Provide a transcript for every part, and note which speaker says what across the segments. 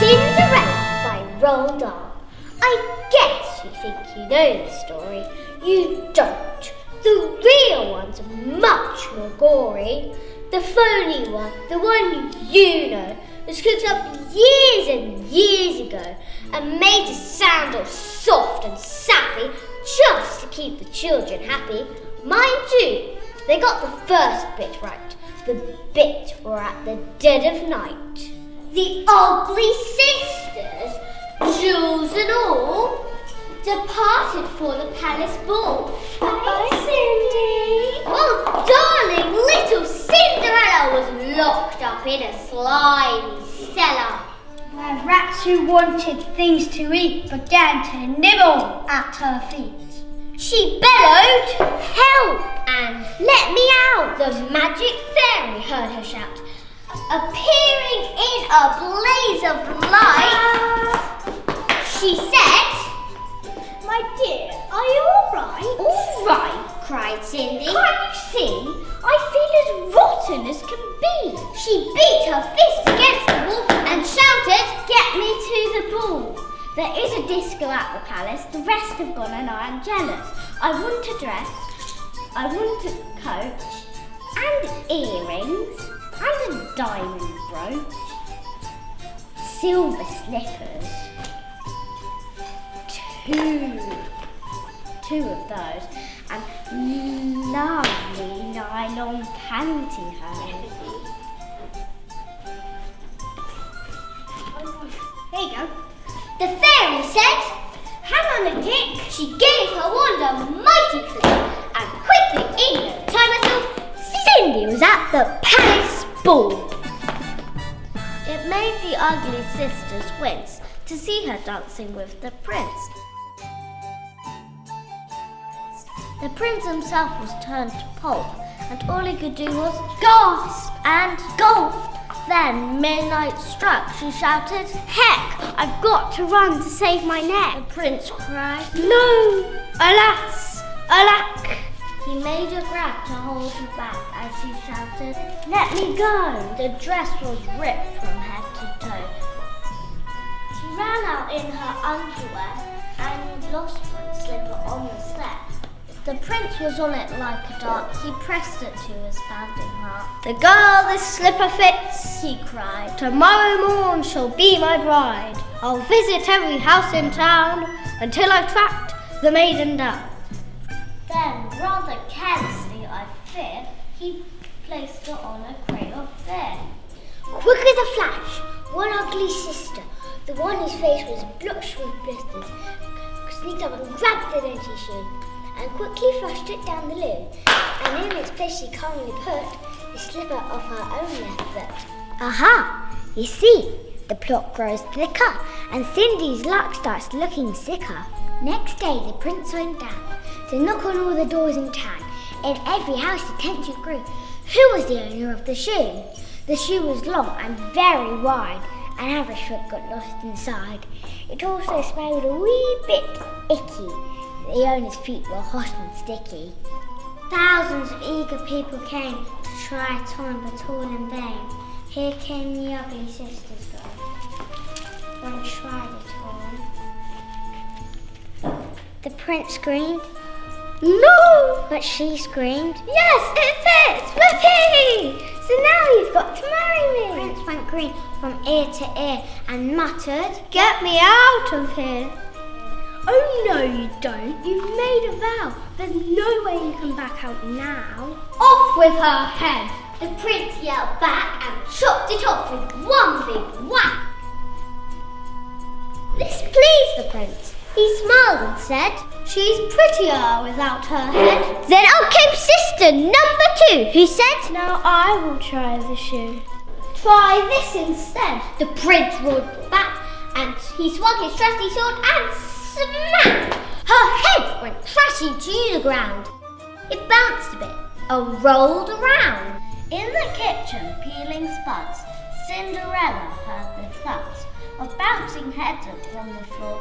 Speaker 1: Cinderella by Roald Dahl. I guess you think you know the story. You don't. The real one's much more gory. The phony one, the one you know, was cooked up years and years ago and made to sound all soft and sappy just to keep the children happy. Mind you, they got the first bit right. The bit were at the dead of night. The ugly sisters, jewels and all, departed for the palace ball. Bye, Cindy. Oh, darling, little Cinderella was locked up in a slimy cellar,
Speaker 2: where rats who wanted things to eat began to nibble at her feet.
Speaker 1: She bellowed, "Help!" and "Let me out!" The magic fairy heard her shout, appearing in a blaze of light. She said,
Speaker 2: "My dear, are you all right?"
Speaker 1: "All right," cried Cindy. "Can't you see? I feel as rotten as can be." She beat her fist against the wall and shouted, "Get me to the ball. There is a disco at the palace. The rest have gone and I am jealous. I want a dress, I want a coat, and earrings, and a diamond brooch, silver slippers, two of those, and lovely nylon pantyhose." There you go. The fairy said, "Hang on a tick." She gave her wand a mighty flick, and quickly in no time at all, Cindy was at the palace ball. It made the ugly sisters wince to see her dancing with the prince. The prince himself was turned to pulp, and all he could do was gasp and gulp. Then midnight struck. She shouted, "Heck, I've got to run to save my neck." The prince cried, "No, alas, alack." He made a grab to hold her back as he shouted, "Let me go." The dress was ripped from head to toe. She ran out in her underwear and lost one slipper on the step. The prince was on it like a dart. He pressed it to his pounding heart. "The girl this slipper fits," he cried, "tomorrow morn shall be my bride. I'll visit every house in town until I've tracked the maiden down." Then, rather carelessly, I fear, he placed her on a crate of fear. Quick as a flash, one ugly sister, the one whose face was blotched with blisters, sneaked up and grabbed the dainty shoe, and quickly flushed it down the loo, and in its place she calmly put the slipper of her own left foot. Aha! You see, the plot grows thicker, and Cindy's luck starts looking sicker. Next day the prince went down to knock on all the doors in town. In every house the attention grew. Who was the owner of the shoe? The shoe was long and very wide, and average foot got lost inside. It also smelled a wee bit icky. The owner's feet were hot and sticky. Thousands of eager people came to try it on, but all in vain. Here came the ugly sisters go. One tried it on. The prince screamed, "No!" But she screamed, "Yes, it fits! Whoopee! So now you've got to marry me!" The prince went green from ear to ear and muttered, "Get me out of here!" "Oh no you don't, you've made a vow. There's no way you can back out now." "Off with her head!" The prince yelled back and chopped it off with one big whack. This pleased the prince. He smiled and said, "She's prettier without her head." Then up came sister number 2, who said, "Now I will try the shoe." "Try this instead." The prince roared back, and he swung his trusty sword and smack! Her head went crashing to the ground. It bounced a bit and rolled around. In the kitchen, peeling spuds, Cinderella heard the thuds of bouncing heads upon the floor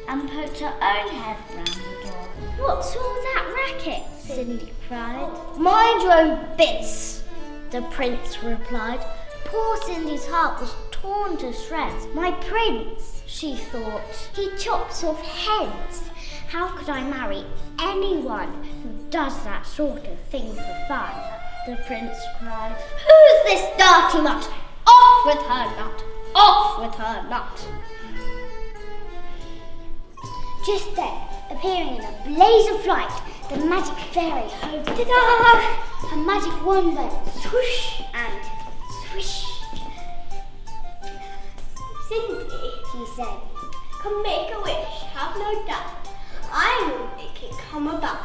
Speaker 1: and poked her own head round the door. "What's all that racket?" Cindy cried. "Mind your own biz," the prince replied. Poor Cindy's heart was torn to shreds. My prince, she thought. He chops off heads. How could I marry anyone who does that sort of thing for fun? The prince cried. Who's this dirty mutt? Off with her nut! Off with her nut! Just then, appearing in a blaze of light, the magic fairy hove ta-da! Her magic wand went swoosh and swish.
Speaker 2: Cindy, she said, come make a wish, have no doubt. I will make it come about.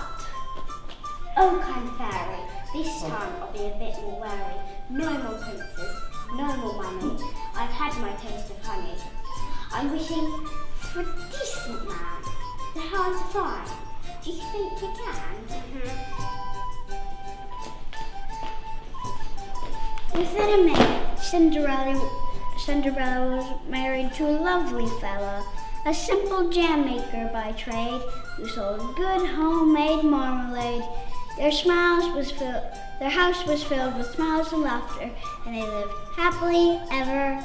Speaker 1: Oh, kind fairy, this time I'll be a bit more wary. No more princes, no more money. I've had my taste of honey. I'm wishing for a decent man. They're hard to find. Do you think you can?
Speaker 2: Within a minute, Cinderella was married to a lovely fellow, a simple jam maker by trade, who sold good homemade marmalade. Their house was filled with smiles and laughter, and they lived happily ever